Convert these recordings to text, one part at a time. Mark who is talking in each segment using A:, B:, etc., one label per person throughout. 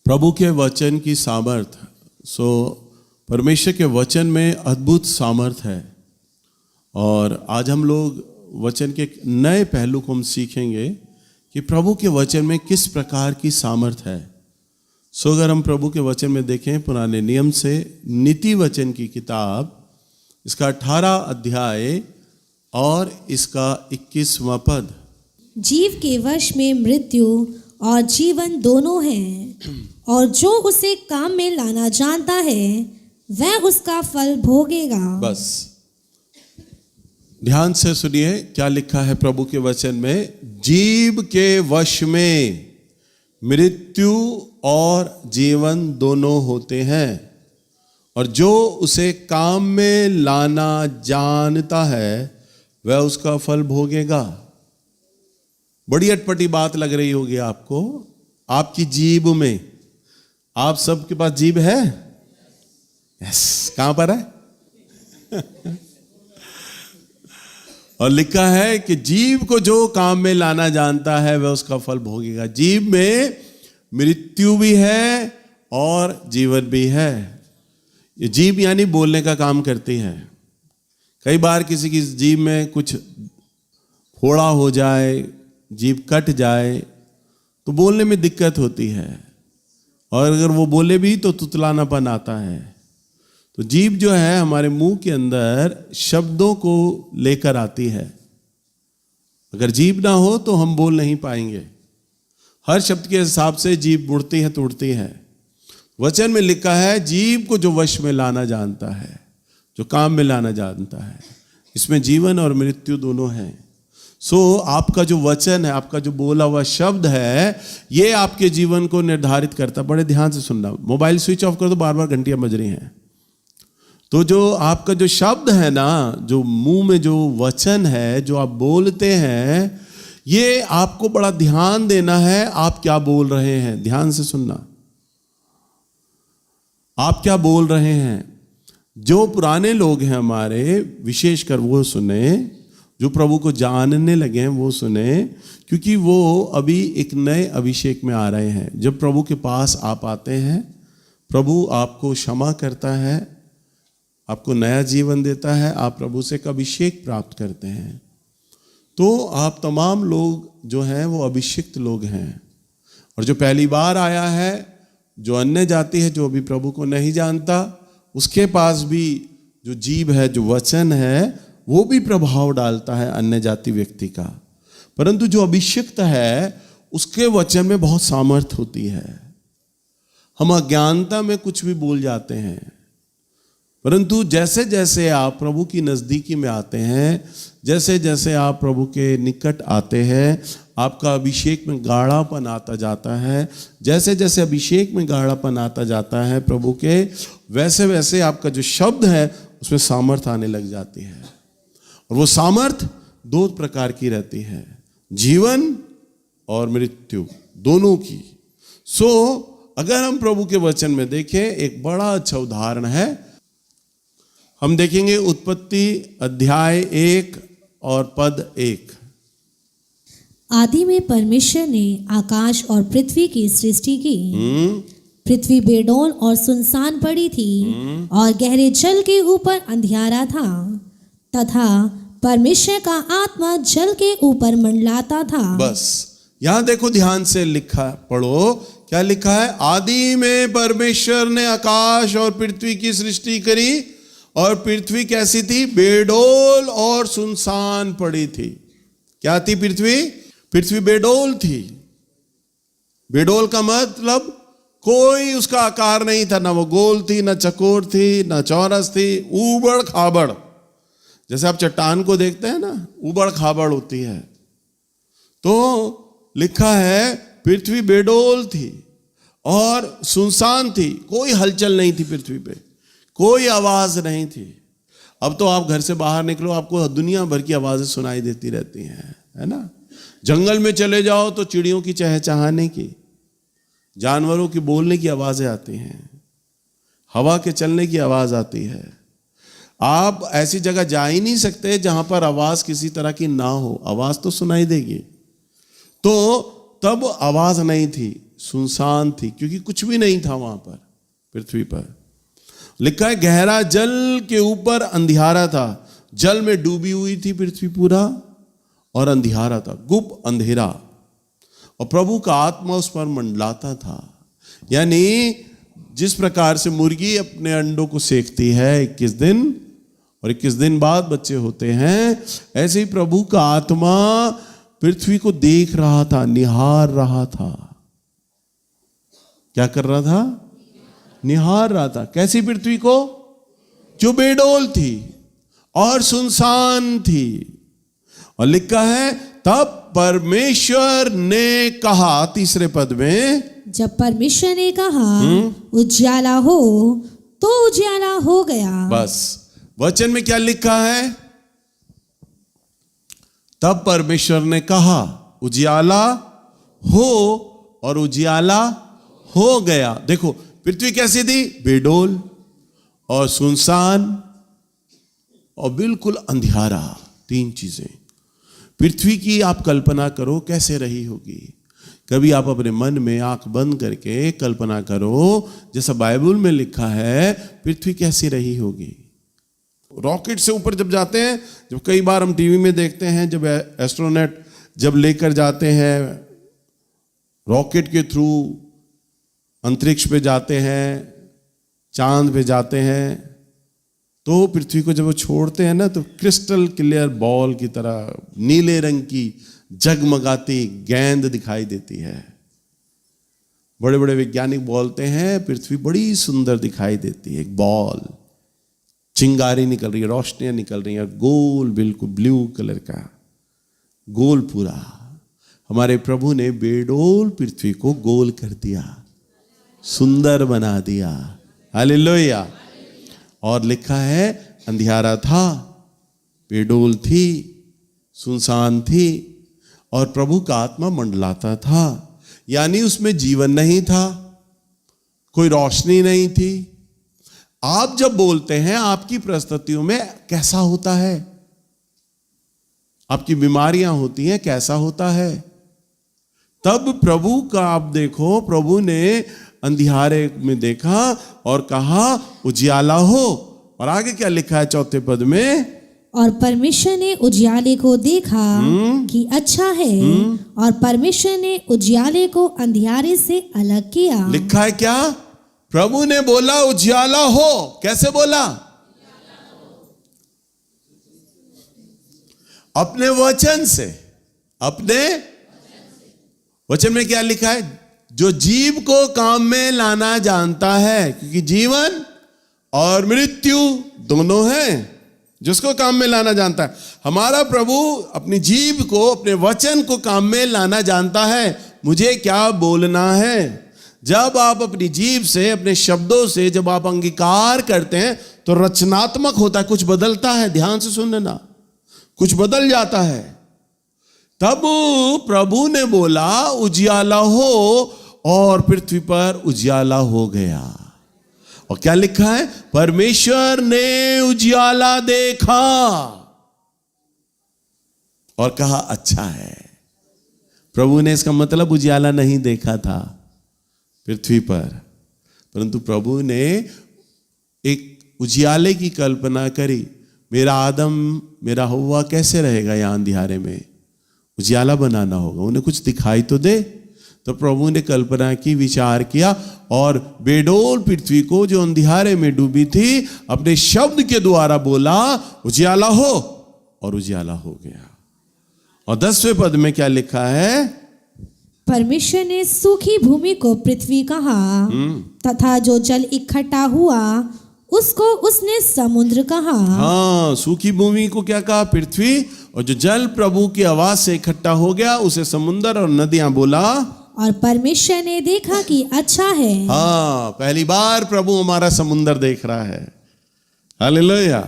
A: प्रभु के वचन की सामर्थ। परमेश्वर के वचन में अद्भुत सामर्थ है। और आज हम लोग वचन के एक नए पहलू को हम सीखेंगे कि प्रभु के वचन में किस प्रकार की सामर्थ है। अगर हम प्रभु के वचन में देखें पुराने नियम से नीति वचन की किताब, इसका 18 अध्याय और इसका 21वां पद।
B: जीव के वश में मृत्यु और जीवन दोनों हैं, और जो उसे काम में लाना जानता है वह उसका फल भोगेगा।
A: बस ध्यान से सुनिए क्या लिखा है प्रभु के वचन में। जीव के वश में मृत्यु और जीवन दोनों होते हैं, और जो उसे काम में लाना जानता है वह उसका फल भोगेगा। बड़ी अटपटी बात लग रही होगी आपको। आपकी जीभ में, आप सबके पास जीभ है? यस। कहां पर है? और लिखा है कि जीव को जो काम में लाना जानता है वह उसका फल भोगेगा। जीव में मृत्यु भी है और जीवन भी है। ये जीभ यानी बोलने का काम करती है। कई बार किसी की जीभ में कुछ फोड़ा हो जाए, जीभ कट जाए तो बोलने में दिक्कत होती है, और अगर वो बोले भी तो तुतलानापन आता है। तो जीभ जो है हमारे मुंह के अंदर शब्दों को लेकर आती है। अगर जीभ ना हो तो हम बोल नहीं पाएंगे। हर शब्द के हिसाब से जीभ मुड़ती है, तोड़ती है। वचन में लिखा है जीभ को जो वश में लाना जानता है, जो काम में लाना जानता है, इसमें जीवन और मृत्यु दोनों हैं। आपका जो वचन है, आपका जो बोला हुआ शब्द है, ये आपके जीवन को निर्धारित करता है। बड़े ध्यान से सुनना। मोबाइल स्विच ऑफ कर दो, बार बार घंटियां बज रही हैं। तो जो आपका जो शब्द है ना, जो मुंह में जो वचन है, जो आप बोलते हैं, ये आपको बड़ा ध्यान देना है। आप क्या बोल रहे हैं, ध्यान से सुनना। आप क्या बोल रहे हैं। जो पुराने लोग हैं हमारे, विशेषकर वो सुने, जो प्रभु को जानने लगे हैं वो सुने, क्योंकि वो अभी एक नए अभिषेक में आ रहे हैं। जब प्रभु के पास आप आते हैं, प्रभु आपको क्षमा करता है, आपको नया जीवन देता है, आप प्रभु से एक अभिषेक प्राप्त करते हैं। तो आप तमाम लोग जो हैं वो अभिषिक्त लोग हैं। और जो पहली बार आया है, जो अन्य जाति है, जो अभी प्रभु को नहीं जानता, उसके पास भी जो जीभ है, जो वचन है, वो भी प्रभाव डालता है अन्य जाति व्यक्ति का। परंतु जो अभिषिक्त है उसके वचन में बहुत सामर्थ होती है। हम अज्ञानता में कुछ भी बोल जाते हैं, परंतु जैसे जैसे आप प्रभु की नज़दीकी में आते हैं, जैसे जैसे आप प्रभु के निकट आते हैं, आपका अभिषेक में गाढ़ापन आता जाता है। जैसे जैसे अभिषेक में गाढ़ापन आता जाता है प्रभु के, वैसे वैसे आपका जो शब्द है उसमें सामर्थ आने लग जाती है। और वो सामर्थ दो प्रकार की रहती है, जीवन और मृत्यु दोनों की। अगर हम प्रभु के वचन में देखें, एक बड़ा अच्छा उदाहरण है। हम देखेंगे उत्पत्ति अध्याय 1 और पद 1।
B: आदि में परमेश्वर ने आकाश और पृथ्वी की सृष्टि की। पृथ्वी बेडौल और सुनसान पड़ी थी, और गहरे जल के ऊपर अंधियारा था, तथा परमेश्वर का आत्मा जल के ऊपर मंडलाता था।
A: बस यहां देखो, ध्यान से लिखा, पढ़ो क्या लिखा है। आदि में परमेश्वर ने आकाश और पृथ्वी की सृष्टि करी, और पृथ्वी कैसी थी? बेडौल और सुनसान पड़ी थी। क्या थी पृथ्वी? पृथ्वी बेडौल थी। बेडौल का मतलब कोई उसका आकार नहीं था, ना वो गोल थी, ना चकोर थी, ना चौरस थी, ऊबड़ खाबड़। जैसे आप चट्टान को देखते हैं ना, ऊबड़ खाबड़ होती है। तो लिखा है पृथ्वी बेडौल थी और सुनसान थी, कोई हलचल नहीं थी पृथ्वी पे, कोई आवाज नहीं थी। अब तो आप घर से बाहर निकलो, आपको दुनिया भर की आवाजें सुनाई देती रहती हैं, है ना। जंगल में चले जाओ तो चिड़ियों की चहचहाने की, जानवरों की बोलने की आवाजें आती हैं, हवा के चलने की आवाज आती है। आप ऐसी जगह जा ही नहीं सकते जहां पर आवाज किसी तरह की ना हो। आवाज तो सुनाई देगी। तो तब आवाज नहीं थी, सुनसान थी, क्योंकि कुछ भी नहीं था वहां पर पृथ्वी पर। लिखा है गहरा जल के ऊपर अंधियारा था, जल में डूबी हुई थी पृथ्वी पूरा, और अंधियारा था, गुप अंधेरा, और प्रभु का आत्मा उस पर मंडलाता था। यानी जिस प्रकार से मुर्गी अपने अंडों को सेकती है 21 दिन, और 21 दिन बाद बच्चे होते हैं, ऐसे ही प्रभु का आत्मा पृथ्वी को देख रहा था, निहार रहा था। क्या कर रहा था? निहार रहा था। कैसी पृथ्वी को? जो बेडोल थी और सुनसान थी। और लिखा है तब परमेश्वर ने कहा, तीसरे पद में,
B: जब परमेश्वर ने कहा उजियाला हो, तो उजियाला हो गया।
A: बस वचन में क्या लिखा है? तब परमेश्वर ने कहा उजियाला हो, और उजियाला हो गया। देखो पृथ्वी कैसी थी? बेडोल और सुनसान और बिल्कुल अंधियारा, तीन चीजें। पृथ्वी की आप कल्पना करो कैसे रही होगी। कभी आप अपने मन में आंख बंद करके कल्पना करो, जैसा बाइबल में लिखा है पृथ्वी कैसी रही होगी। रॉकेट से ऊपर जब जाते हैं, जब कई बार हम टीवी में देखते हैं, जब एस्ट्रोनॉट जब लेकर जाते हैं रॉकेट के थ्रू अंतरिक्ष पे जाते हैं, चांद पे जाते हैं, तो पृथ्वी को जब वो छोड़ते हैं ना, तो क्रिस्टल क्लियर बॉल की तरह नीले रंग की जगमगाती गेंद दिखाई देती है। बड़े बड़े वैज्ञानिक बोलते हैं पृथ्वी बड़ी सुंदर दिखाई देती है, एक बॉल, चिंगारी निकल रही है, रोशनियां निकल रही हैं, गोल, बिल्कुल ब्लू कलर का गोल पूरा। हमारे प्रभु ने बेडोल पृथ्वी को गोल कर दिया, सुंदर बना दिया। हालेलुया। और लिखा है अंधियारा था, बेडोल थी, सुनसान थी, और प्रभु का आत्मा मंडलाता था। यानी उसमें जीवन नहीं था, कोई रोशनी नहीं थी। आप जब बोलते हैं आपकी परिस्थितियों में कैसा होता है, आपकी बीमारियां होती हैं, कैसा होता है, तब प्रभु का आप देखो, प्रभु ने अंधियारे में देखा और कहा उजियाला हो। और आगे क्या लिखा है चौथे पद में?
B: और परमेश्वर ने उजियाले को देखा कि अच्छा है, और परमेश्वर ने उजियाले को अंधियारे से अलग किया।
A: लिखा है क्या? प्रभु ने बोला उजियाला हो। कैसे बोला? अपने वचन से। अपने वचन में क्या लिखा है? जो जीव को काम में लाना जानता है, क्योंकि जीवन और मृत्यु दोनों हैं, जिसको काम में लाना जानता है। हमारा प्रभु अपनी जीव को, अपने वचन को काम में लाना जानता है। मुझे क्या बोलना है? जब आप अपनी जीव से, अपने शब्दों से जब आप अंगीकार करते हैं, तो रचनात्मक होता है, कुछ बदलता है। ध्यान से सुनना, कुछ बदल जाता है। तब प्रभु ने बोला उजियाला हो, और पृथ्वी पर उजियाला हो गया। और क्या लिखा है? परमेश्वर ने उजियाला देखा और कहा अच्छा है। प्रभु ने, इसका मतलब उजियाला नहीं देखा था पृथ्वी पर, परंतु प्रभु ने एक उजियाले की कल्पना करी। मेरा आदम, मेरा हव्वा कैसे रहेगा यहां अंधियारे में? उजियाला बनाना होगा, उन्हें कुछ दिखाई तो दे। तो प्रभु ने कल्पना की, विचार किया, और बेडोल पृथ्वी को जो अंधियारे में डूबी थी, अपने शब्द के द्वारा बोला उजियाला हो, और उजियाला हो गया। और 10वें पद में क्या लिखा है?
B: परमेश्वर ने सूखी भूमि को पृथ्वी कहा, तथा जो जल इकट्ठा हुआ उसको उसने समुद्र कहा।
A: हाँ, सूखी भूमि को क्या कहा? पृथ्वी। और जो जल प्रभु की आवाज से इकट्ठा हो गया, उसे समुद्र और नदियां बोला।
B: और परमेश्वर ने देखा कि अच्छा है।
A: हाँ, पहली बार प्रभु हमारा समुद्र देख रहा है। हालेलुया,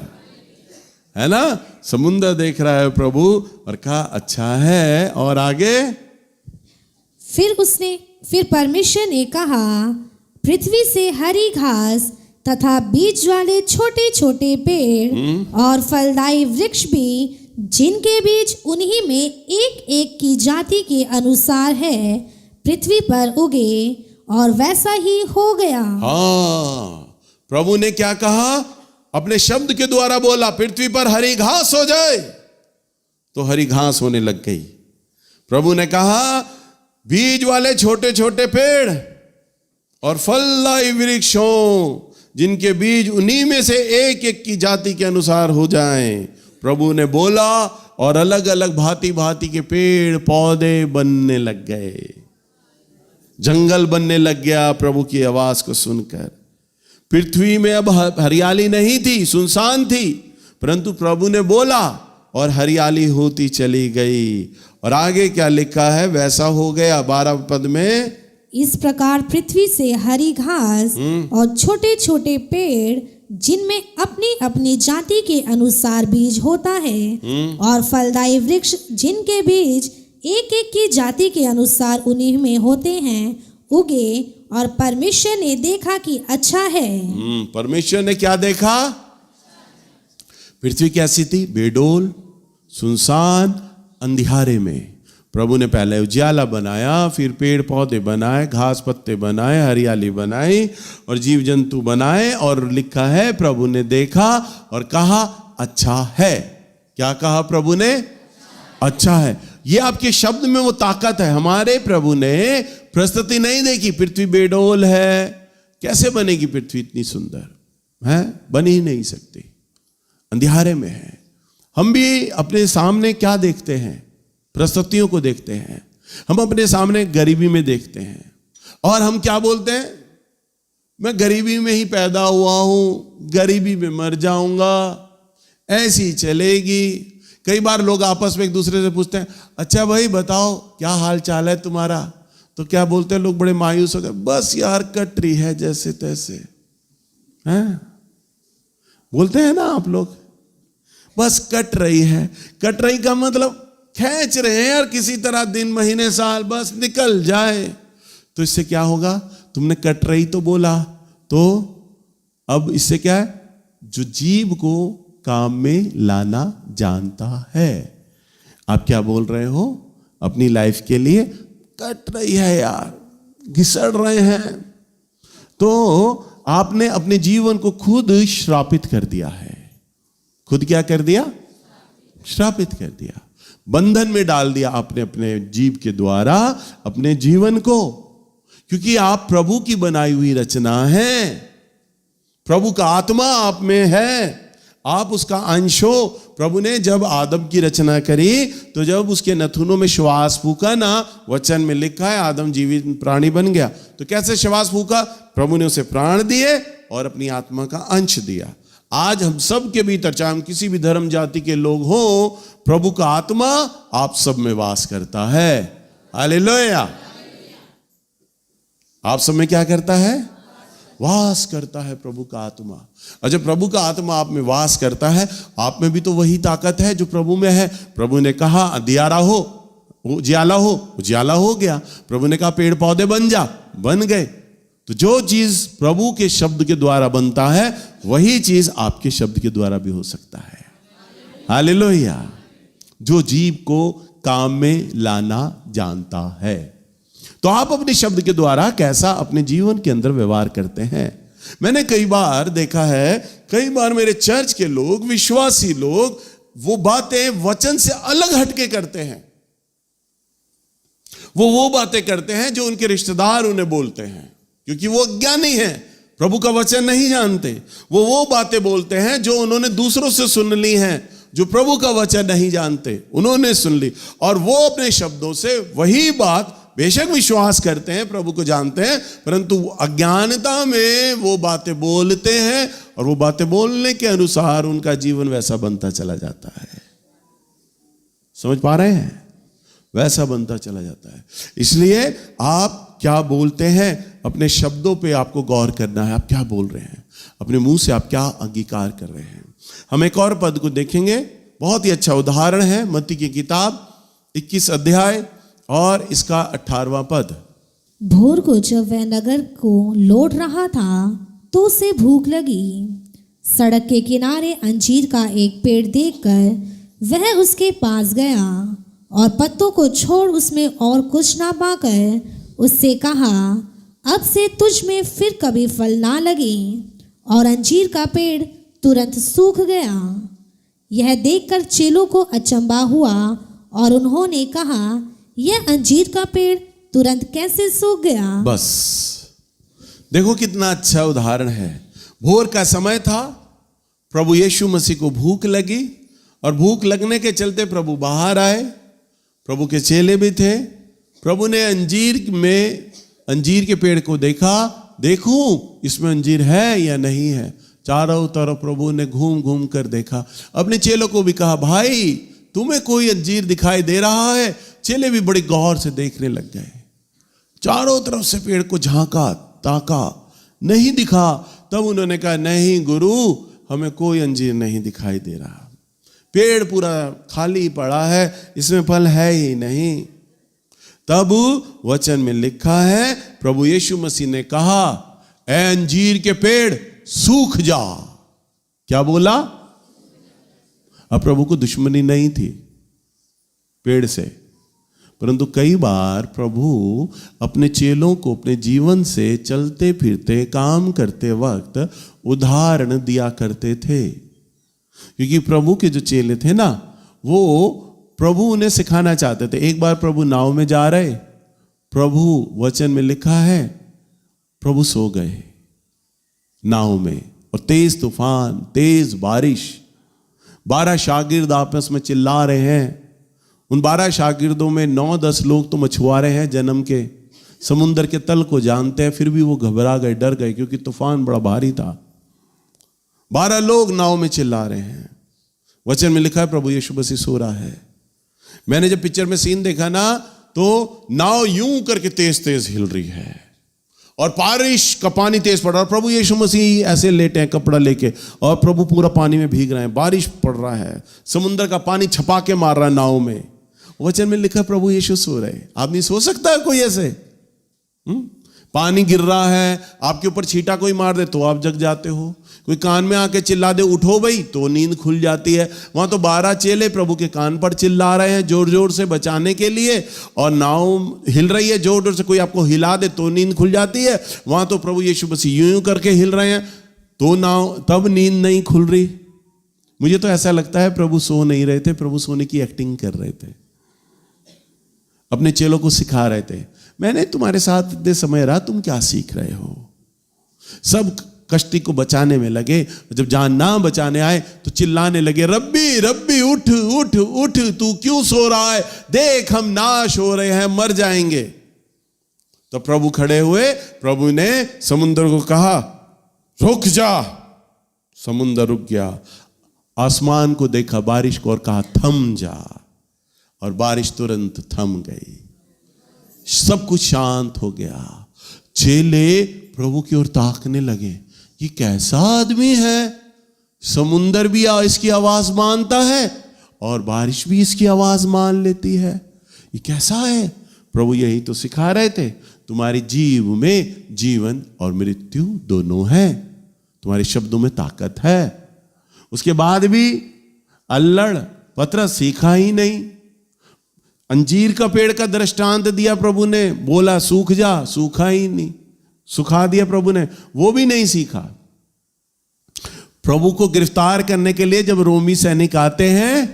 A: है ना? समुद्र देख रहा है प्रभु, और कहा अच्छा है। और आगे
B: फिर परमेश्वर ने कहा, पृथ्वी से हरी घास तथा बीज वाले छोटे छोटे पेड़ और फलदायी वृक्ष भी, जिनके बीज उन्हीं में एक एक की जाति के अनुसार है, पृथ्वी पर उगे और वैसा ही हो गया।
A: हाँ, प्रभु ने क्या कहा? अपने शब्द के द्वारा बोला, पृथ्वी पर हरी घास हो जाए, तो हरी घास होने लग गई। प्रभु ने कहा बीज वाले छोटे छोटे पेड़ और फलदायी वृक्ष हो, जिनके बीज उन्हीं में से एक एक की जाति के अनुसार हो जाएं। प्रभु ने बोला और अलग अलग भांति भांति के पेड़ पौधे बनने लग गए, जंगल बनने लग गया प्रभु की आवाज को सुनकर। पृथ्वी में अब हरियाली नहीं थी, सुनसान थी, परंतु प्रभु ने बोला और हरियाली होती चली गई। और आगे क्या लिखा है? वैसा हो गया 12 पद में,
B: इस प्रकार पृथ्वी से हरी घास और छोटे छोटे पेड़ जिनमें अपनी अपनी जाति के अनुसार बीज होता है और फलदायी वृक्ष जिनके बीज एक एक की जाति के अनुसार उन्हीं में होते हैं उगे। और परमेश्वर ने देखा कि अच्छा है।
A: परमेश्वर ने क्या देखा? पृथ्वी कैसी थी? बेडोल, सुनसान, अंधियारे में। प्रभु ने पहले उजियाला बनाया, फिर पेड़ पौधे बनाए, घास पत्ते बनाए, हरियाली बनाई और जीव जंतु बनाए। और लिखा है प्रभु ने देखा और कहा अच्छा है। क्या कहा प्रभु ने? अच्छा है। ये आपके शब्द में वो ताकत है। हमारे प्रभु ने प्रस्तुति नहीं देखी, पृथ्वी बेडोल है, कैसे बनेगी पृथ्वी इतनी सुंदर है? बन ही नहीं सकती, अंधियारे में है। हम भी अपने सामने क्या देखते हैं? प्रस्तुतियों को देखते हैं। हम अपने सामने गरीबी में देखते हैं और हम क्या बोलते हैं? मैं गरीबी में ही पैदा हुआ हूं, गरीबी में मर जाऊंगा, ऐसी चलेगी। कई बार लोग आपस में एक दूसरे से पूछते हैं, अच्छा भाई बताओ क्या हाल चाल है तुम्हारा? तो क्या बोलते हैं लोग बड़े मायूस हो गए, बस यार कट रही है जैसे तैसे। हैं? बोलते हैं ना आप लोग, बस कट रही है। कट रही का मतलब खींच रहे हैं यार, किसी तरह दिन महीने साल बस निकल जाए। तो इससे क्या होगा? तुमने कट रही तो बोला, तो अब इससे क्या है? जो जीव को काम में लाना जानता है। आप क्या बोल रहे हो अपनी लाइफ के लिए? कट रही है यार, घिसड़ रहे हैं। तो आपने अपने जीवन को खुद श्रापित कर दिया है। खुद क्या कर दिया? श्रापित कर दिया, बंधन में डाल दिया आपने अपने जीव के द्वारा अपने जीवन को। क्योंकि आप प्रभु की बनाई हुई रचना है, प्रभु का आत्मा आप में है, आप उसका अंश हो। प्रभु ने जब आदम की रचना करी तो जब उसके नथुनों में श्वास फूका ना, वचन में लिखा है आदम जीवित प्राणी बन गया। तो कैसे श्वास फूका? प्रभु ने उसे प्राण दिए और अपनी आत्मा का अंश दिया। आज हम सब के भीतर, चाहे हम किसी भी धर्म जाति के लोग हो, प्रभु का आत्मा आप सब में वास करता है। हालेलुया। आप सब में क्या करता है? वास करता है प्रभु का आत्मा। और जब प्रभु का आत्मा आप में वास करता है, आप में भी तो वही ताकत है जो प्रभु में है। प्रभु ने कहा अंधियारा हो, उजियाला हो, उजियाला हो गया। प्रभु ने कहा पेड़ पौधे बन जा, बन गए। तो जो चीज प्रभु के शब्द के द्वारा बनता है, वही चीज आपके शब्द के द्वारा भी हो सकता है। हालेलुया। जो जीव को काम में लाना जानता है। तो आप अपने शब्द के द्वारा कैसा अपने जीवन के अंदर व्यवहार करते हैं? मैंने कई बार देखा है, कई बार मेरे चर्च के लोग, विश्वासी लोग, वो बातें वचन से अलग हटके करते हैं। वो बातें करते हैं जो उनके रिश्तेदार उन्हें बोलते हैं, क्योंकि वो अज्ञानी है, प्रभु का वचन नहीं जानते। वो बातें बोलते हैं जो उन्होंने दूसरों से सुन ली हैं, जो प्रभु का वचन नहीं जानते, उन्होंने सुन ली और वो अपने शब्दों से वही बात, बेशक विश्वास करते हैं, प्रभु को जानते हैं, परंतु अज्ञानता में वो बातें बोलते हैं और वो बातें बोलने के अनुसार उनका जीवन वैसा बनता चला जाता है। समझ पा रहे हैं? वैसा बनता चला जाता है। इसलिए आप क्या बोलते हैं, अपने शब्दों पे आपको गौर करना है। आप क्या बोल रहे हैं, अपने मुंह से आप क्या अंगीकार कर रहे हैं। हम एक और पद को देखेंगे, बहुत ही अच्छा उदाहरण है, मत्ती की किताब 21 अध्याय और इसका 18वां पद।
B: भोर को जब वह नगर को लौट रहा था तो उसे भूख लगी। सड़क के किनारे अंजीर का एक पेड़ देखकर वह उसके पास गया और पत्तों को छोड़ उसमें और कुछ ना पाकर उससे कहा, अब से तुझ में फिर कभी फल ना लगे। और अंजीर का पेड़ तुरंत सूख गया। यह देखकर चेलों को अचंभा हुआ और उन्होंने कहा, यह अंजीर का पेड़ तुरंत कैसे सूख गया?
A: बस देखो कितना अच्छा उदाहरण है। भोर का समय था, प्रभु यीशु मसीह को भूख लगी और भूख लगने के चलते प्रभु बाहर आए। प्रभु के चेले भी थे। प्रभु ने अंजीर के पेड़ को देखा, देखूं इसमें अंजीर है या नहीं है। चारों तरफ प्रभु ने घूम घूम कर देखा। अपने चेलों को भी कहा, भाई तुम्हें कोई अंजीर दिखाई दे रहा है? चेले भी बड़ी गौर से देखने लग गए। चारों तरफ से पेड़ को झांका ताका, नहीं दिखा। तब उन्होंने कहा, नहीं गुरु, हमें कोई अंजीर नहीं दिखाई दे रहा। पेड़ पूरा खाली पड़ा है, इसमें फल है ही नहीं। तब वचन में लिखा है, प्रभु यीशु मसीह ने कहा, ऐ अंजीर के पेड़ सूख जा। क्या बोला? अब प्रभु को दुश्मनी नहीं थी पेड़ से, परंतु कई बार प्रभु अपने चेलों को अपने जीवन से चलते फिरते काम करते वक्त उदाहरण दिया करते थे। क्योंकि प्रभु के जो चेले थे ना, वो प्रभु उन्हें सिखाना चाहते थे। एक बार प्रभु नाव में जा रहे, प्रभु वचन में लिखा है प्रभु सो गए नाव में, और तेज तूफान, तेज बारिश, 12 शागिर्द आपस में चिल्ला रहे हैं। उन 12 शागिर्दों में 9-10 लोग तो मछुआरे हैं जन्म के, समुद्र के तल को जानते हैं, फिर भी वो घबरा गए, डर गए, क्योंकि तूफान बड़ा भारी था। 12 लोग नाव में चिल्ला रहे हैं। वचन में लिखा है प्रभु यीशु मसीह सो रहा है। मैंने जब पिक्चर में सीन देखा ना, तो नाव यूं करके तेज तेज हिल रही है और बारिश का पानी तेज पड़ रहा है। प्रभु यीशु मसीह ऐसे लेटे हैं कपड़ा लेके, और प्रभु पूरा पानी में भीग रहे हैं, बारिश पड़ रहा है, समुद्र का पानी छपा के मार रहा है नाव में। वचन में लिखा प्रभु यीशु सो रहे। आदमी सो सकता है कोई ऐसे? पानी गिर रहा है, आपके ऊपर छींटा कोई मार दे तो आप जग जाते हो, कोई कान में आके चिल्ला दे उठो भाई तो नींद खुल जाती है। वहां तो 12 चेले प्रभु के कान पर चिल्ला रहे हैं जोर जोर से बचाने के लिए, और नाव हिल रही है जोर जोर से, कोई आपको हिला दे तो नींद खुल जाती है। वहां तो प्रभु यीशु मसीह यूं करके हिल रहे हैं तो नाव, तब नींद नहीं खुल रही। मुझे तो ऐसा लगता है प्रभु सो नहीं रहे थे, प्रभु सोने की एक्टिंग कर रहे थे, अपने चेलों को सिखा रहे थे। मैंने तुम्हारे साथ इतने समय रहा, तुम क्या सीख रहे हो? सब कश्ती को बचाने में लगे, जब जान ना बचाने आए तो चिल्लाने लगे, रब्बी रब्बी उठ उठ उठ, तू क्यों सो रहा है? देख हम नाश हो रहे हैं, मर जाएंगे। तो प्रभु खड़े हुए, प्रभु ने समुद्र को कहा रुक जा। समुद्र रुक गया। आसमान को देखा, बारिश को, और कहा थम जा, और बारिश तुरंत थम गई। सब कुछ शांत हो गया। चेले प्रभु की ओर ताकने लगे, ये कैसा आदमी है? समुंदर भी इसकी आवाज मानता है और बारिश भी इसकी आवाज मान लेती है, ये कैसा है? प्रभु यही तो सिखा रहे थे, तुम्हारे जीव में जीवन और मृत्यु दोनों हैं, तुम्हारे शब्दों में ताकत है। उसके बाद भी अल्लड़ पतरस सीखा ही नहीं। अंजीर का पेड़ का दृष्टांत दिया प्रभु ने, बोला सूख जा, सूखा ही नहीं, सुखा दिया प्रभु ने, वो भी नहीं सीखा। प्रभु को गिरफ्तार करने के लिए जब रोमी सैनिक आते हैं,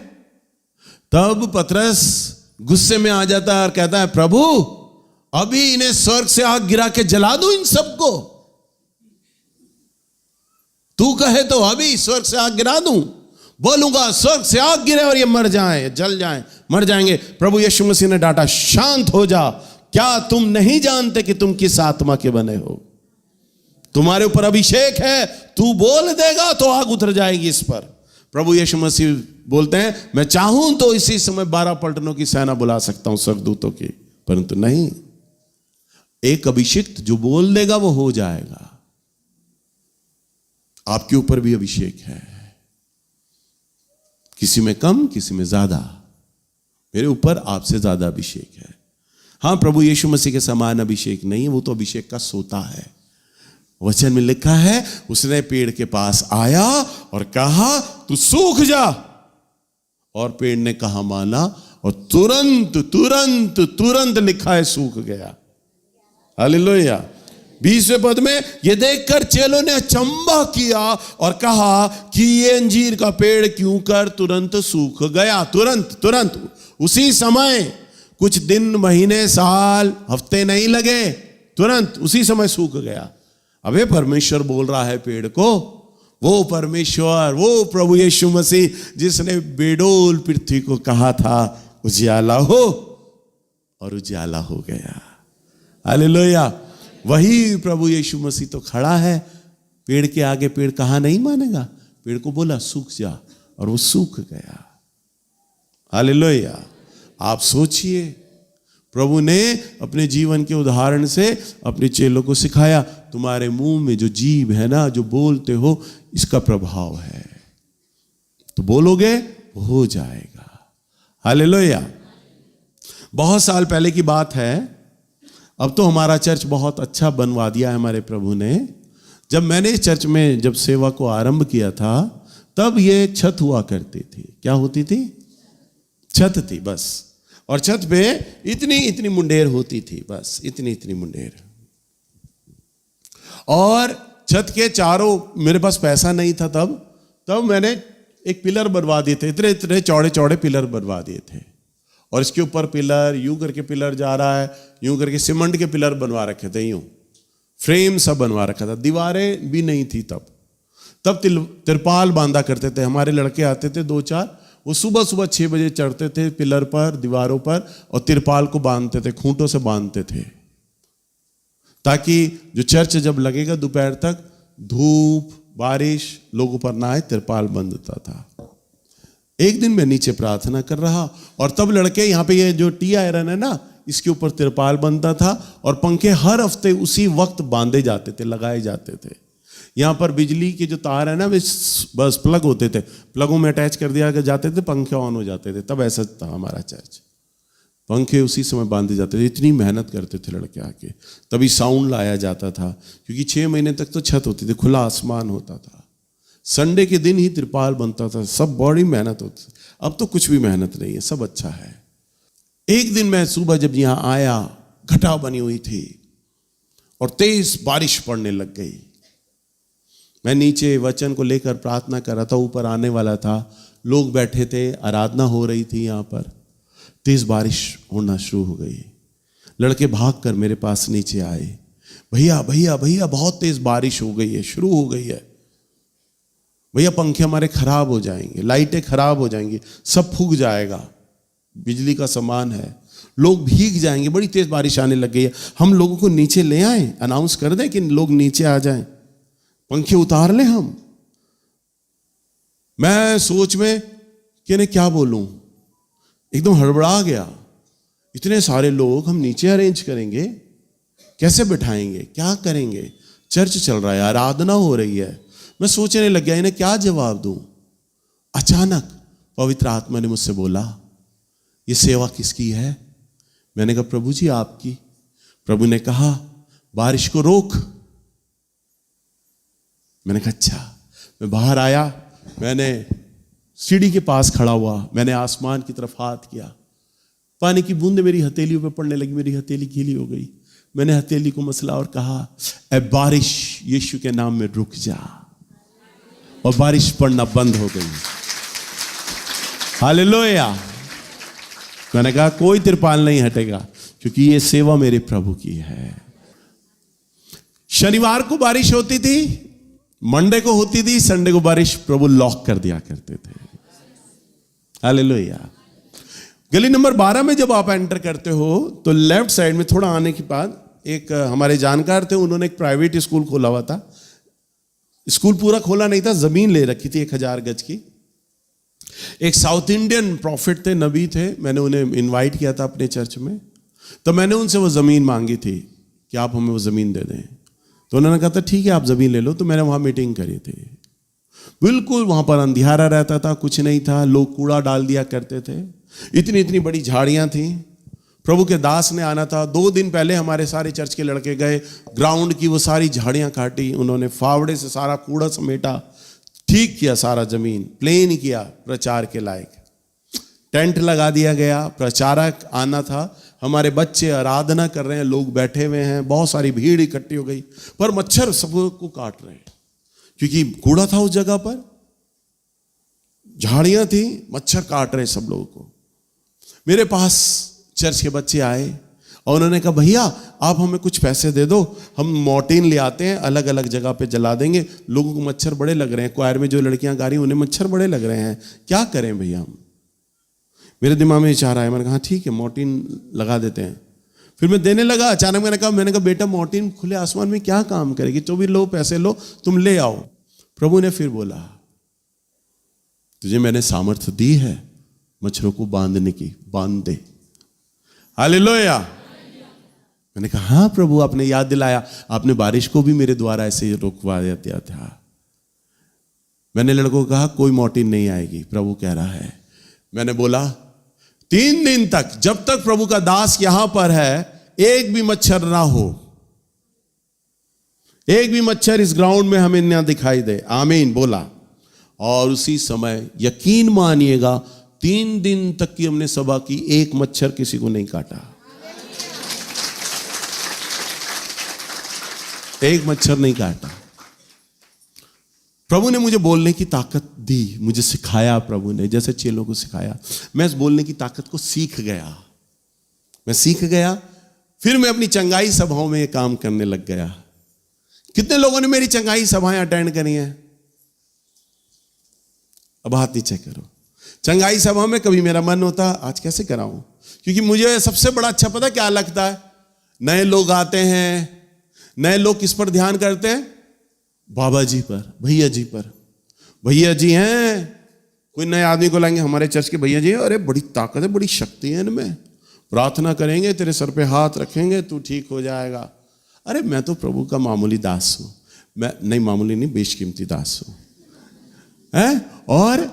A: तब पतरस गुस्से में आ जाता है और कहता है, प्रभु अभी इन्हें स्वर्ग से आग गिरा के जला दूं इन सबको? तू कहे तो अभी स्वर्ग से आग गिरा दूं? बोलूंगा स्वर्ग से आग गिरे और ये मर जाएं, जल जाएं, मर जाएंगे। प्रभु यीशु मसीह ने डांटा, शांत हो जा, क्या तुम नहीं जानते कि तुम किस आत्मा के बने हो? तुम्हारे ऊपर अभिषेक है, तू बोल देगा तो आग उतर जाएगी इस पर। प्रभु यीशु मसीह बोलते हैं, मैं चाहूं तो इसी समय 12 पलटनों की सेना बुला सकता हूं स्वर्गदूतों की, परंतु नहीं, एक अभिषिक्त जो बोल देगा वो हो जाएगा। आपके ऊपर भी अभिषेक है, किसी में कम किसी में ज्यादा, मेरे ऊपर आपसे ज्यादा अभिषेक है। हां, प्रभु यीशु मसीह के समान अभिषेक नहीं है, वो तो अभिषेक का सोता है। वचन में लिखा है, उसने पेड़ के पास आया और कहा तू सूख जा, और पेड़ ने कहा माना, और तुरंत तुरंत तुरंत लिखा है सूख गया। हालेलुया। 20वें पद में ये देखकर चेलों ने अचंभा किया और कहा कि ये अंजीर का पेड़ क्यों कर तुरंत सूख गया। तुरंत उसी समय, कुछ दिन, महीने, साल, हफ्ते नहीं लगे, तुरंत उसी समय सूख गया। अबे परमेश्वर बोल रहा है पेड़ को, वो परमेश्वर, वो प्रभु यीशु मसीह जिसने बेडोल पृथ्वी को कहा था उजियाला हो, और उजियाला हो गया। हालेलुया। वही प्रभु यीशु मसीह तो खड़ा है पेड़ के आगे। पेड़ कहा नहीं मानेगा, पेड़ को बोला सूख जा, और वो सूख गया। हालेलुया। आप सोचिए, प्रभु ने अपने जीवन के उदाहरण से अपने चेलों को सिखाया, तुम्हारे मुंह में जो जीभ है ना, जो बोलते हो, इसका प्रभाव है, तो बोलोगे हो जाएगा। हालेलुया। बहुत साल पहले की बात है, अब तो हमारा चर्च बहुत अच्छा बनवा दिया है हमारे प्रभु ने। जब मैंने इस चर्च में जब सेवा को आरंभ किया था, तब ये छत हुआ करती थी। क्या होती थी? छत थी बस, और छत पे इतनी इतनी मुंडेर होती थी, बस इतनी इतनी मुंडेर। और छत के चारों, मेरे पास पैसा नहीं था तब मैंने एक पिलर बनवा दिए थे, इतने इतने चौड़े चौड़े पिलर बनवा दिए थे, और इसके ऊपर पिलर, यूं करके पिलर जा रहा है, यूं करके सीमेंट के पिलर बनवा रखे थे, यूं फ्रेम सब बनवा रखा था। दीवारें भी नहीं थी तब तिरपाल बांधा करते थे। हमारे लड़के आते थे 2-4, वो सुबह 6 बजे चढ़ते थे पिलर पर, दीवारों पर, और तिरपाल को बांधते थे, खूंटों से बांधते थे, ताकि जो चर्च जब लगेगा दोपहर तक धूप बारिश लोगों पर ना आए, तिरपाल बंधता था। एक दिन मैं नीचे प्रार्थना कर रहा, और तब लड़के यहाँ पे, ये जो टी आयरन है ना, इसके ऊपर तिरपाल बनता था, और पंखे हर हफ्ते उसी वक्त बांधे जाते थे, लगाए जाते थे। यहाँ पर बिजली के जो तार है ना, बस प्लग होते थे, प्लगों में अटैच कर दिया जाते थे, पंखे ऑन हो जाते थे। तब ऐसा था हमारा चर्च, पंखे उसी समय बांधे जाते थे। इतनी मेहनत करते थे लड़के आके, तभी साउंड लाया जाता था, क्योंकि 6 महीने तक तो छत होती थी, खुला आसमान होता था। संडे के दिन ही तिरपाल बनता था, सब बड़ी मेहनत होती थी। अब तो कुछ भी मेहनत नहीं है, सब अच्छा है। एक दिन मैं सुबह जब यहाँ आया, घटा बनी हुई थी और तेज बारिश पड़ने लग गई। मैं नीचे वचन को लेकर प्रार्थना कर रहा था, ऊपर आने वाला था, लोग बैठे थे, आराधना हो रही थी यहाँ पर। तेज बारिश होना शुरू हो गई। लड़के भागकर मेरे पास नीचे आए, भैया भैया भैया बहुत तेज बारिश हो गई है, शुरू हो गई है भैया, पंखे हमारे खराब हो जाएंगे, लाइटें खराब हो जाएंगी, सब फूक जाएगा, बिजली का सामान है, लोग भीग जाएंगे, बड़ी तेज बारिश आने लग गई है। हम लोगों को नीचे ले आए, अनाउंस कर दें कि लोग नीचे आ जाएं, पंखे उतार लें हम। मैं सोच में कि ने क्या बोलूं, एकदम हड़बड़ा गया। इतने सारे लोग हम नीचे अरेंज करेंगे, कैसे बिठाएंगे, क्या करेंगे? चर्च चल रहा है, आराधना हो रही है। मैं सोचने लग गया इन्हें क्या जवाब दूं। अचानक पवित्र आत्मा ने मुझसे बोला, ये सेवा किसकी है? मैंने कहा प्रभु जी आपकी। प्रभु ने कहा बारिश को रोक। मैंने कहा अच्छा। मैं बाहर आया, मैंने सीढ़ी के पास खड़ा हुआ, मैंने आसमान की तरफ हाथ किया, पानी की बूंदें मेरी हथेलियों पे पड़ने लगी, मेरी हथेली गीली हो गई। मैंने हथेली को मसला और कहा, ए बारिश यीशु के नाम में रुक जा, और बारिश पड़ना बंद हो गई। हालेलुया। मैंने कहा कोई तिरपाल नहीं हटेगा, क्योंकि ये सेवा मेरे प्रभु की है। शनिवार को बारिश होती थी, मंडे को होती थी, संडे को बारिश प्रभु लॉक कर दिया करते थे। हालेलुया। गली नंबर 12 में जब आप एंटर करते हो तो लेफ्ट साइड में थोड़ा आने के बाद एक हमारे जानकार थे, उन्होंने एक प्राइवेट स्कूल खोला हुआ था। स्कूल पूरा खोला नहीं था, जमीन ले रखी थी 1000 गज की। एक साउथ इंडियन प्रॉफिट थे, नबी थे, मैंने उन्हें इनवाइट किया था अपने चर्च में। तो मैंने उनसे वो ज़मीन मांगी थी कि आप हमें वो ज़मीन दे दें। तो उन्होंने कहा था ठीक है आप ज़मीन ले लो। तो मैंने वहाँ मीटिंग करी थी। बिल्कुल वहाँ पर अंधियारा रहता था, कुछ नहीं था, लोग कूड़ा डाल दिया करते थे, इतनी इतनी बड़ी झाड़ियाँ थी। प्रभु के दास ने आना था, 2 दिन पहले हमारे सारे चर्च के लड़के गए, ग्राउंड की वो सारी झाड़ियाँ काटी, उन्होंने फावड़े से सारा कूड़ा समेटा, ठीक किया, सारा ज़मीन प्लेन किया प्रचार के लायक। टेंट लगा दिया गया, प्रचारक आना था, हमारे बच्चे आराधना कर रहे हैं, लोग बैठे हुए हैं, बहुत सारी भीड़ इकट्ठी हो गई, पर मच्छर सबको काट रहे हैं क्योंकि कूड़ा था उस जगह पर, झाड़ियां थी, मच्छर काट रहे सब लोगों को। मेरे पास चर्च के बच्चे आए और उन्होंने कहा भैया आप हमें कुछ पैसे दे दो, हम मॉर्टिन ले आते हैं, अलग अलग जगह पे जला देंगे, लोगों को मच्छर बड़े लग रहे हैं, क्वायर में जो लड़कियां गा रही हैं उन्हें मच्छर बड़े लग रहे हैं, क्या करें भैया हम। मेरे दिमाग में विचार आया, मैंने कहा ठीक है मॉर्टिन लगा देते हैं। फिर मैं देने लगा, अचानक मैंने कहा बेटा मॉर्टिन खुले आसमान में क्या काम करेगी, तो भी लो पैसे लो, तुम ले आओ। प्रभु ने फिर बोला तुझे मैंने सामर्थ्य दी है मच्छरों को बांधने की, बांध दे। हालेलुया। मैंने कहा हाँ प्रभु, आपने याद दिलाया, आपने बारिश को भी मेरे द्वारा ऐसे ही रोकवा दिया था। मैंने लड़कों को कहा कोई मॉर्टिन नहीं आएगी, प्रभु कह रहा है। मैंने बोला 3 दिन तक, जब तक प्रभु का दास यहां पर है, एक भी मच्छर ना हो, एक भी मच्छर इस ग्राउंड में हमें ना दिखाई दे। आमीन बोला। और उसी समय यकीन मानिएगा 3 दिन तक की हमने सभा की, एक मच्छर किसी को नहीं काटा, एक मच्छर नहीं काटा। प्रभु ने मुझे बोलने की ताकत दी, मुझे सिखाया प्रभु ने, जैसे चेलों को सिखाया। मैं इस बोलने की ताकत को सीख गया, मैं सीख गया। फिर मैं अपनी चंगाई सभाओं में ये काम करने लग गया। कितने लोगों ने मेरी चंगाई सभाएं अटेंड करी हैं? अब हाथ नीचे करो। चंगाई सभा में कभी मेरा मन होता आज कैसे कराऊं, क्योंकि मुझे सबसे बड़ा अच्छा पता क्या लगता है, नए लोग आते हैं, नए लोग किस पर ध्यान करते हैं? बाबा जी पर, भैया जी पर। भैया जी हैं, कोई नए आदमी को लाएंगे, हमारे चर्च के भैया जी हैं, अरे बड़ी ताकत है, बड़ी शक्ति है इनमें, प्रार्थना करेंगे, तेरे सर पे हाथ रखेंगे, तू ठीक हो जाएगा। अरे मैं तो प्रभु का मामूली दास हूं, मैं नहीं, मामूली नहीं, बेशकीमती दास हूं है। और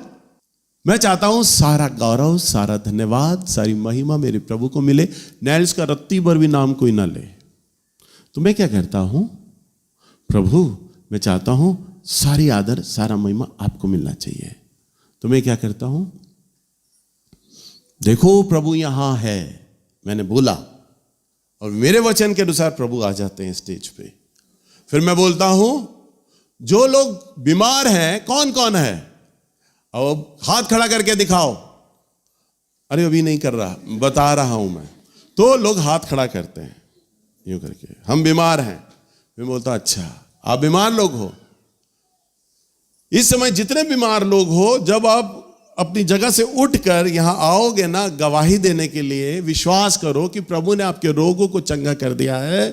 A: मैं चाहता हूं सारा गौरव, सारा धन्यवाद, सारी महिमा मेरे प्रभु को मिले, नैल्स का रत्ती भर भी नाम कोई ना ले। तो मैं क्या करता हूं, प्रभु मैं चाहता हूं सारी आदर, सारा महिमा आपको मिलना चाहिए। तो मैं क्या करता हूं, देखो प्रभु यहां है, मैंने बोला, और मेरे वचन के अनुसार प्रभु आ जाते हैं स्टेज पे। फिर मैं बोलता हूं जो लोग बीमार हैं, कौन कौन है, अब हाथ खड़ा करके दिखाओ। अरे अभी नहीं कर रहा, बता रहा हूं मैं। तो लोग हाथ खड़ा करते हैं यूं करके, हम बीमार हैं। मैं बोलता अच्छा आप बीमार लोग हो। इस समय जितने बीमार लोग हो, जब आप अपनी जगह से उठकर यहां आओगे ना गवाही देने के लिए, विश्वास करो कि प्रभु ने आपके रोगों को चंगा कर दिया है।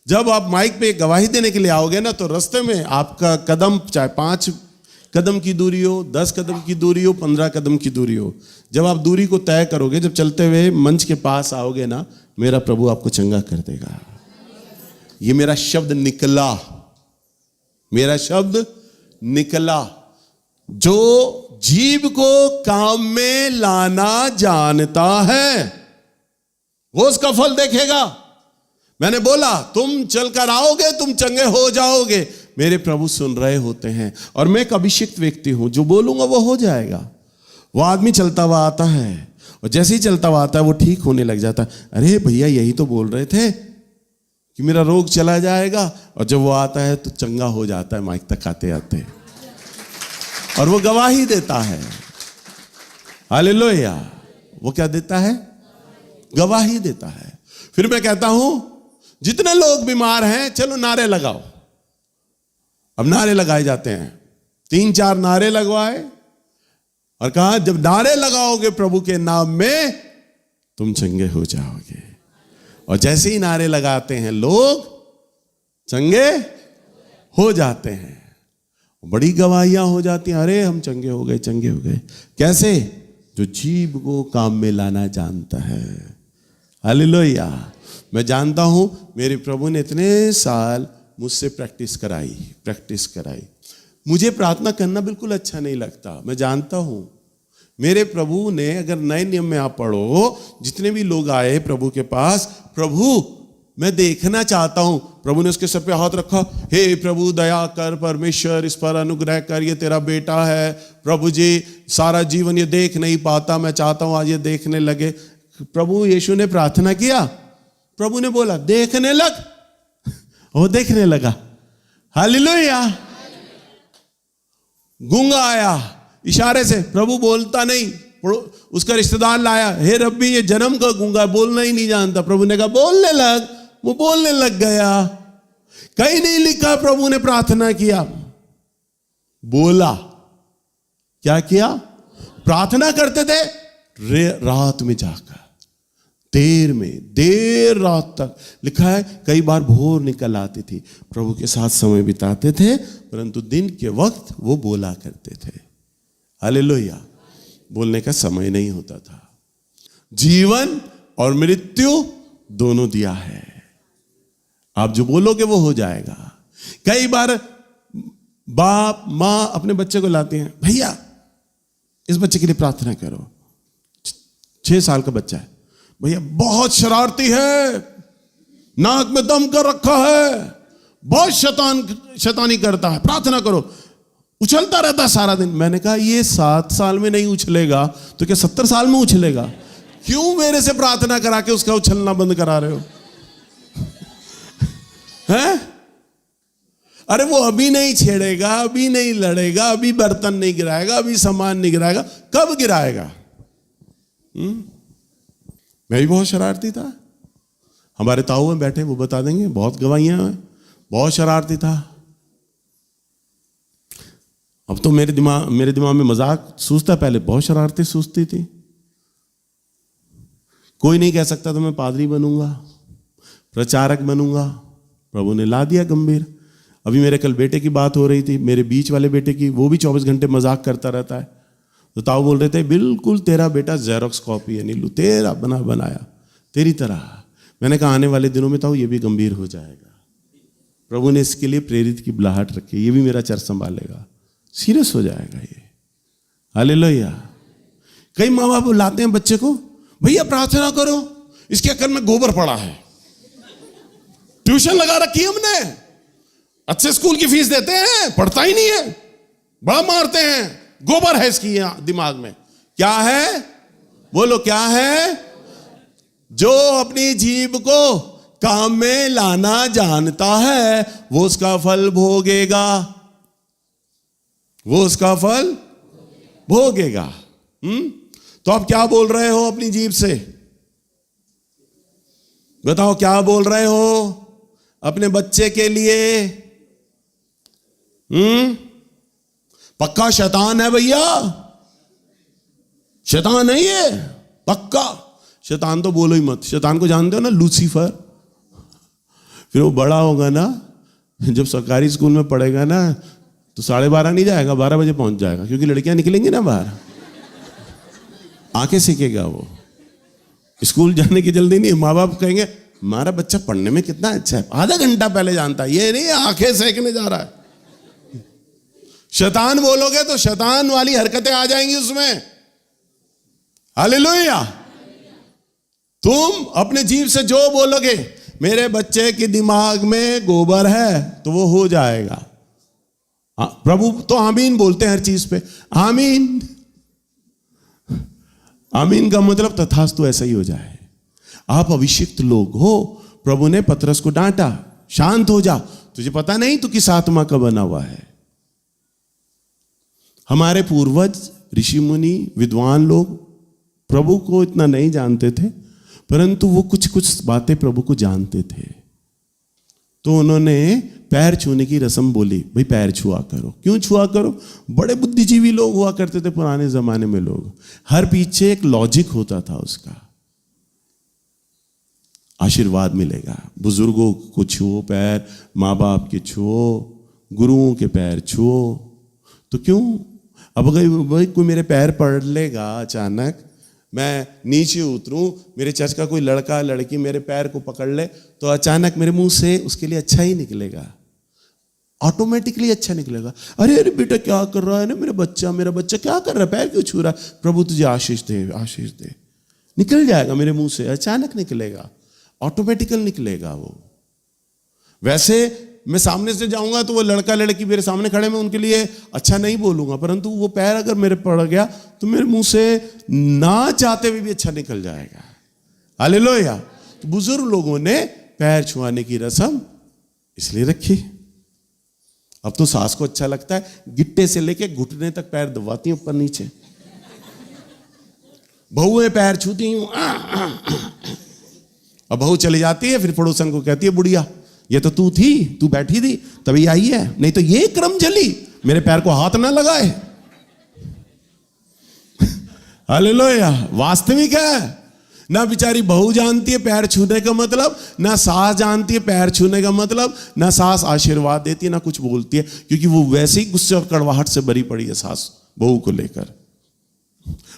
A: जब आप माइक पे गवाही देने के लिए आओगे ना, तो रास्ते में आपका कदम चाहे 5 कदम की दूरी हो, 10 कदम की दूरी हो, 15 कदम की दूरी हो, जब आप दूरी को तय करोगे, जब चलते हुए मंच के पास आओगे ना, मेरा प्रभु आपको चंगा कर देगा। ये मेरा शब्द निकला, मेरा शब्द निकला। जो जीव को काम में लाना जानता है वो उसका फल देखेगा। मैंने बोला तुम चलकर आओगे, तुम चंगे हो जाओगे। मेरे प्रभु सुन रहे होते हैं, और मैं एक अभिषिक्त व्यक्ति हूं, जो बोलूंगा वो हो जाएगा। वो आदमी चलता हुआ आता है, और जैसे ही चलता हुआ आता है वो ठीक होने लग जाता है। अरे भैया यही तो बोल रहे थे कि मेरा रोग चला जाएगा, और जब वो आता है तो चंगा हो जाता है माइक तक आते आते, और वो गवाही देता है। हालेलुया। वो क्या देता है? गवाही देता है। फिर मैं कहता हूं जितने लोग बीमार हैं चलो नारे लगाओ। अब नारे लगाए जाते हैं, 3-4 नारे लगवाए और कहा जब नारे लगाओगे प्रभु के नाम में तुम चंगे हो जाओगे। और जैसे ही नारे लगाते हैं लोग चंगे हो जाते हैं, बड़ी गवाहियां हो जाती हैं, अरे हम चंगे हो गए, चंगे हो गए। कैसे? जो जीव को काम में लाना जानता है। हालेलुया। मैं जानता हूं मेरे प्रभु ने इतने साल मुझसे प्रैक्टिस कराई। मुझे प्रार्थना करना बिल्कुल अच्छा नहीं लगता, मैं जानता हूं। मेरे प्रभु ने, अगर नए नियम में आप पढ़ो, जितने भी लोग आए प्रभु के पास, प्रभु मैं देखना चाहता हूं। प्रभु ने उसके सर पे हाथ रखा, हे प्रभु दया कर, परमेश्वर इस पर अनुग्रह कर, ये तेरा बेटा है। प्रभु जी सारा जीवन ये देख नहीं पाता, मैं चाहता हूं आज ये देखने लगे। प्रभु यीशु ने प्रार्थना किया, प्रभु ने बोला देखने लग, वो देखने लगा। हालेलुया। गूंगा आया इशारे से, प्रभु बोलता नहीं, उसका रिश्तेदार लाया, हे रब्बी ये जन्म का गूंगा, बोलना ही नहीं जानता। प्रभु ने कहा बोलने लग, वो बोलने लग गया। कहीं नहीं लिखा प्रभु ने प्रार्थना किया, बोला। क्या किया? प्रार्थना करते थे रात में जाकर, देर रात तक। लिखा है कई बार भोर निकल आती थी, प्रभु के साथ समय बिताते थे, परंतु दिन के वक्त वो बोला करते थे। हालेलुया। बोलने का समय नहीं होता था। जीवन और मृत्यु दोनों दिया है, आप जो बोलोगे वो हो जाएगा। कई बार बाप मां अपने बच्चे को लाते हैं, भैया इस बच्चे के लिए प्रार्थना करो। 6 साल का बच्चा है, भैया बहुत शरारती है, नाक में दम कर रखा है, बहुत शैतानी करता है, प्रार्थना करो। उछलता रहता सारा दिन। मैंने कहा ये 7 साल में नहीं उछलेगा तो क्या 70 साल में उछलेगा? क्यों मेरे से प्रार्थना करा के उसका उछलना बंद करा रहे हो? हैं? अरे वो अभी नहीं छेड़ेगा, अभी नहीं लड़ेगा, अभी बर्तन नहीं गिराएगा, अभी सामान नहीं गिराएगा, कब गिराएगा? मैं भी बहुत शरारती था। हमारे ताऊ में बैठे, वो बता देंगे, बहुत गवाहियां हैं, बहुत शरारती था। अब तो मेरे दिमाग में मजाक सूझता, पहले बहुत शरारती सूझती थी। कोई नहीं कह सकता तो मैं पादरी बनूंगा, प्रचारक बनूंगा। प्रभु ने ला दिया गंभीर। अभी मेरे कल बेटे की बात हो रही थी, मेरे बीच वाले बेटे की, वो भी 24 घंटे मजाक करता रहता है। तो ताऊ बोल रहे थे बिल्कुल तेरा बेटा जेरोक्स कॉपी है नीलू, तेरा बनाया तेरी तरह। मैंने कहा आने वाले दिनों में ताऊ ये भी गंभीर हो जाएगा। प्रभु ने इसके लिए प्रेरित की बुलाहट रखी, ये भी मेरा चर्च संभालेगा, सीरियस हो जाएगा ये। हालेलुया। कई माँ बाप लाते हैं बच्चे को, भैया प्रार्थना करो, इसके अकल में गोबर पड़ा है। ट्यूशन लगा रखी है हमने, अच्छे स्कूल की फीस देते हैं, पढ़ता ही नहीं है, बड़ा मारते हैं, गोबर है इसकी दिमाग में। क्या है? बोलो क्या है? जो अपनी जीभ को काम में लाना जानता है वो उसका फल भोगेगा, वो उसका फल भोगेगा। तो आप क्या बोल रहे हो अपनी जीभ से? बताओ क्या बोल रहे हो अपने बच्चे के लिए? पक्का शैतान है भैया, शैतान नहीं है पक्का। शैतान तो बोलो ही मत। शैतान को जानते हो ना, लूसीफर। फिर वो बड़ा होगा ना, जब सरकारी स्कूल में पढ़ेगा ना, तो 12:30 नहीं जाएगा, 12 बजे पहुंच जाएगा, क्योंकि लड़कियां निकलेंगी ना बाहर। आंखें सीखेगा वो, स्कूल जाने की जल्दी नहीं। माँ बाप कहेंगे हमारा बच्चा पढ़ने में कितना अच्छा है, आधा घंटा पहले जानता है, ये नहीं आंखें सेकने जा रहा है। शैतान बोलोगे तो शैतान वाली हरकतें आ जाएंगी उसमें। हालेलुया। तुम अपने जीव से जो बोलोगे, मेरे बच्चे के दिमाग में गोबर है, तो वो हो जाएगा। प्रभु तो आमीन बोलते हैं हर चीज पे, आमीन। आमीन का मतलब तथास्तु ऐसा ही हो जाए। आप अभिषिक्त लोग हो। प्रभु ने पतरस को डांटा, शांत हो जा, तुझे पता नहीं तू किस आत्मा का बना हुआ है। हमारे पूर्वज ऋषि मुनि विद्वान लोग प्रभु को इतना नहीं जानते थे, परंतु वो कुछ बातें प्रभु को जानते थे। तो उन्होंने पैर छूने की रस्म बोली, भाई पैर छुआ करो। क्यों छुआ करो? बड़े बुद्धिजीवी लोग हुआ करते थे पुराने जमाने में लोग, हर पीछे एक लॉजिक होता था उसका। आशीर्वाद मिलेगा, बुजुर्गों को छुओ पैर, माँ बाप के छुओ, गुरुओं के पैर छुओ। तो क्यों? अब अगर भाई कोई मेरे पैर पड़ लेगा अचानक, मैं नीचे उतरूं, मेरे चर्च का कोई लड़का लड़की मेरे पैर को पकड़ ले, तो अचानक मेरे मुंह से उसके लिए अच्छा ही निकलेगा, ऑटोमेटिकली अच्छा निकलेगा। अरे अरे बेटा क्या कर रहा है ना मेरा बच्चा क्या कर रहा है, पैर क्यों छू रहा है? प्रभु तुझे आशीष दे, आशीष दे। निकल जाएगा मेरे मुंह से, अचानक निकलेगा। ऑटोमेटिकल निकलेगा वो। वैसे मैं सामने से जाऊंगा तो वो लड़का लड़की मेरे सामने खड़े, मैं उनके लिए अच्छा नहीं बोलूंगा, परंतु वो पैर अगर मेरे पड़ गया तो मेरे मुंह से ना चाहते हुए भी अच्छा निकल जाएगा। हालेलुया। तो बुजुर्ग लोगों ने पैर छुआने की रस्म इसलिए रखी। अब तो सास को अच्छा लगता है, गिट्टे से लेके घुटने तक पैर दबाती ऊपर नीचे। बहुएं पैर छूती हूं, अब बहू चली जाती है, फिर पड़ोसन को कहती है, बुढ़िया ये तो तू थी, तू बैठी थी तभी आई है, नहीं तो ये क्रम चली, मेरे पैर को हाथ ना लगाए। हालेलुया। वास्तविक है ना, बेचारी बहू जानती है पैर छूने का मतलब, ना सास जानती है पैर छूने का मतलब, ना सास आशीर्वाद देती है, ना कुछ बोलती है, क्योंकि वो वैसे ही गुस्से और कड़वाहट से भरी पड़ी है सास बहू को लेकर।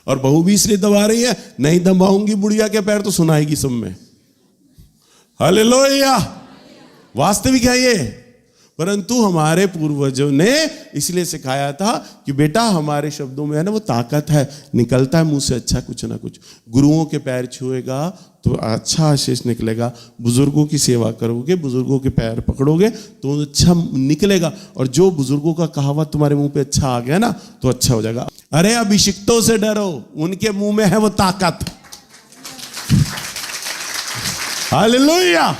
A: और बहू भी इसलिए दबा रही है, नहीं दबाऊंगी बुढ़िया के पैर तो सुनाएगी सब में। हालेलुया। वास्तविक है ये। परंतु हमारे पूर्वजों ने इसलिए सिखाया था कि बेटा हमारे शब्दों में है ना वो ताकत है, निकलता है मुंह से अच्छा कुछ ना कुछ। गुरुओं के पैर छुएगा तो अच्छा आशीष निकलेगा, बुजुर्गों की सेवा करोगे, बुजुर्गों के पैर पकड़ोगे तो अच्छा निकलेगा। और जो बुजुर्गों का कहावत तुम्हारे मुंह पे अच्छा आ गया ना तो अच्छा हो जाएगा। अरे अभिषिक्तों से डरो, उनके मुंह में है वो ताकत। हालेलुया।